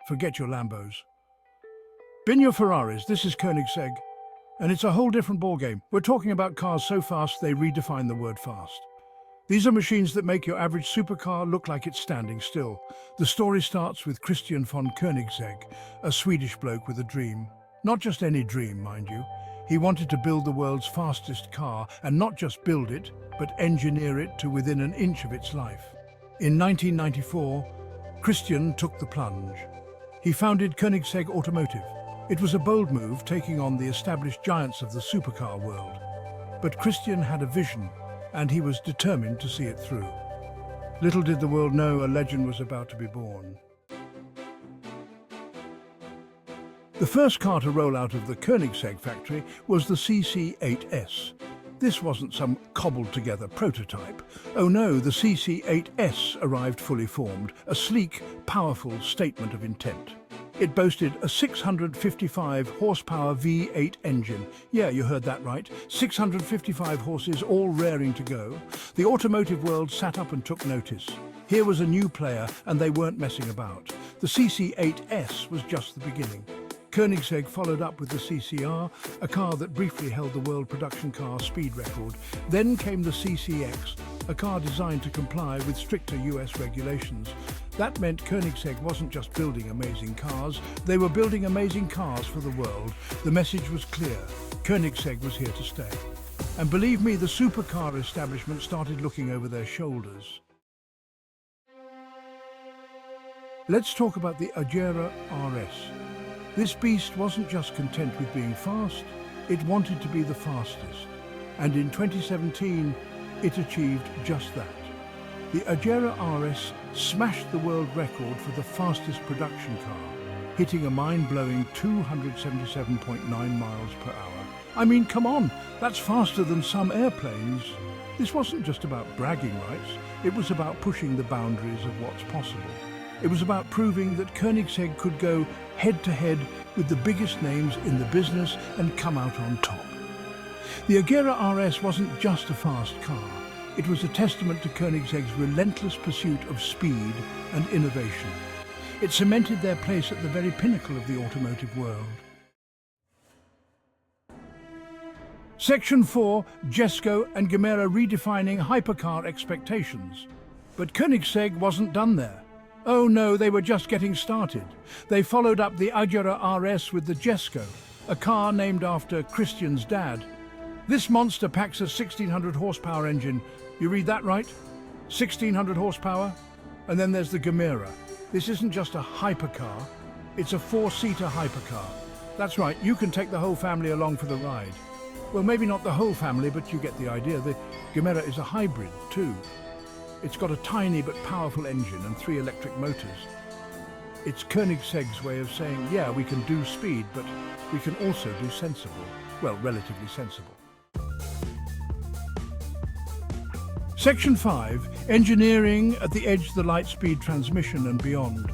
Forget your Lambos. Bin your Ferraris, this is Koenigsegg. And it's a whole different ballgame. We're talking about cars so fast they redefine the word fast. These are machines that make your average supercar look like it's standing still. The story starts with Christian von Koenigsegg, a Swedish bloke with a dream. Not just any dream, mind you. He wanted to build the world's fastest car, and not just build it, but engineer it to within an inch of its life. In 1994, Christian took the plunge. He founded Koenigsegg Automotive. It was a bold move, taking on the established giants of the supercar world. But Christian had a vision, and he was determined to see it through. Little did the world know a legend was about to be born. The first car to roll out of the Koenigsegg factory was the CC8S. This wasn't some cobbled-together prototype. Oh no, the CC8S arrived fully formed, a sleek, powerful statement of intent. It boasted a 655 horsepower V8 engine. Yeah, you heard that right. 655 horses, all raring to go. The automotive world sat up and took notice. Here was a new player, and they weren't messing about. The CC8S was just the beginning. Koenigsegg followed up with the CCR, a car that briefly held the world production car speed record. Then came the CCX, a car designed to comply with stricter US regulations. That meant Koenigsegg wasn't just building amazing cars, they were building amazing cars for the world. The message was clear. Koenigsegg was here to stay. And believe me, the supercar establishment started looking over their shoulders. Let's talk about the Agera RS. This beast wasn't just content with being fast, it wanted to be the fastest. And in 2017, it achieved just that. The Agera RS smashed the world record for the fastest production car, hitting a mind-blowing 277.9 miles per hour. I mean, come on, that's faster than some airplanes. This wasn't just about bragging rights, it was about pushing the boundaries of what's possible. It was about proving that Koenigsegg could go head-to-head with the biggest names in the business and come out on top. The Agera RS wasn't just a fast car. It was a testament to Koenigsegg's relentless pursuit of speed and innovation. It cemented their place at the very pinnacle of the automotive world. Section 4, Jesko and Agera redefining hypercar expectations. But Koenigsegg wasn't done there. Oh no, they were just getting started. They followed up the Agera RS with the Jesko, a car named after Christian's dad. This monster packs a 1600 horsepower engine. You read that right? 1600 horsepower? And then there's the Agera. This isn't just a hypercar, it's a four-seater hypercar. That's right, you can take the whole family along for the ride. Well, maybe not the whole family, but you get the idea. The Agera is a hybrid too. It's got a tiny but powerful engine and 3 electric motors. It's Koenigsegg's way of saying, yeah, we can do speed, but we can also do sensible. Well, relatively sensible. Section 5, engineering at the edge of the light-speed transmission and beyond.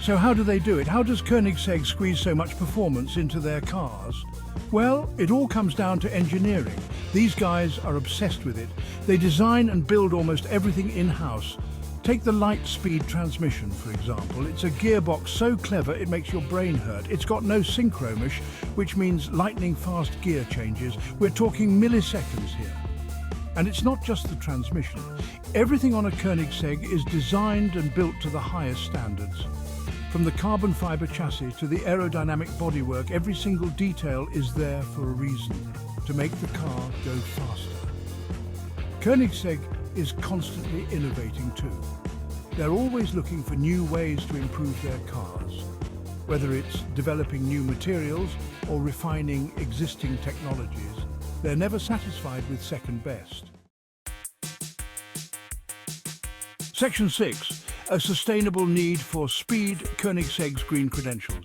So how do they do it? How does Koenigsegg squeeze so much performance into their cars? Well, it all comes down to engineering. These guys are obsessed with it. They design and build almost everything in-house. Take the light-speed transmission, for example. It's a gearbox so clever it makes your brain hurt. It's got no synchromesh, which means lightning-fast gear changes. We're talking milliseconds here. And it's not just the transmission. Everything on a Koenigsegg is designed and built to the highest standards. From the carbon fiber chassis to the aerodynamic bodywork, every single detail is there for a reason, to make the car go faster. Koenigsegg is constantly innovating too. They're always looking for new ways to improve their cars, whether it's developing new materials or refining existing technologies. They're never satisfied with second best. Section 6. A sustainable need for speed, Koenigsegg's green credentials.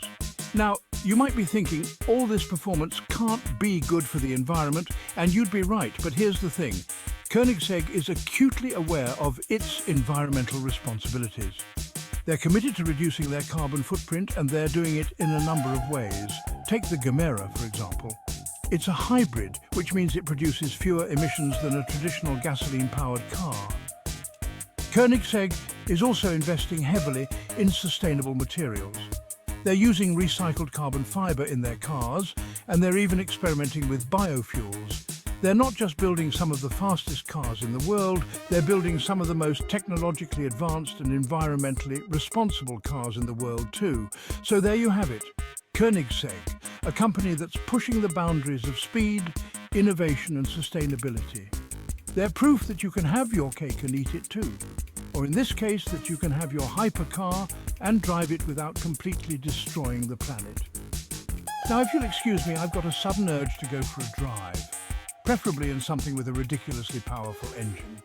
Now, you might be thinking, all this performance can't be good for the environment, and you'd be right, but here's the thing. Koenigsegg is acutely aware of its environmental responsibilities. They're committed to reducing their carbon footprint, and they're doing it in a number of ways. Take the Agera, for example. It's a hybrid, which means it produces fewer emissions than a traditional gasoline-powered car. Koenigsegg is also investing heavily in sustainable materials. They're using recycled carbon fiber in their cars, and they're even experimenting with biofuels. They're not just building some of the fastest cars in the world, they're building some of the most technologically advanced and environmentally responsible cars in the world too. So there you have it, Koenigsegg, a company that's pushing the boundaries of speed, innovation and sustainability. They're proof that you can have your cake and eat it too. Or in this case, that you can have your hypercar and drive it without completely destroying the planet. Now, if you'll excuse me, I've got a sudden urge to go for a drive, preferably in something with a ridiculously powerful engine.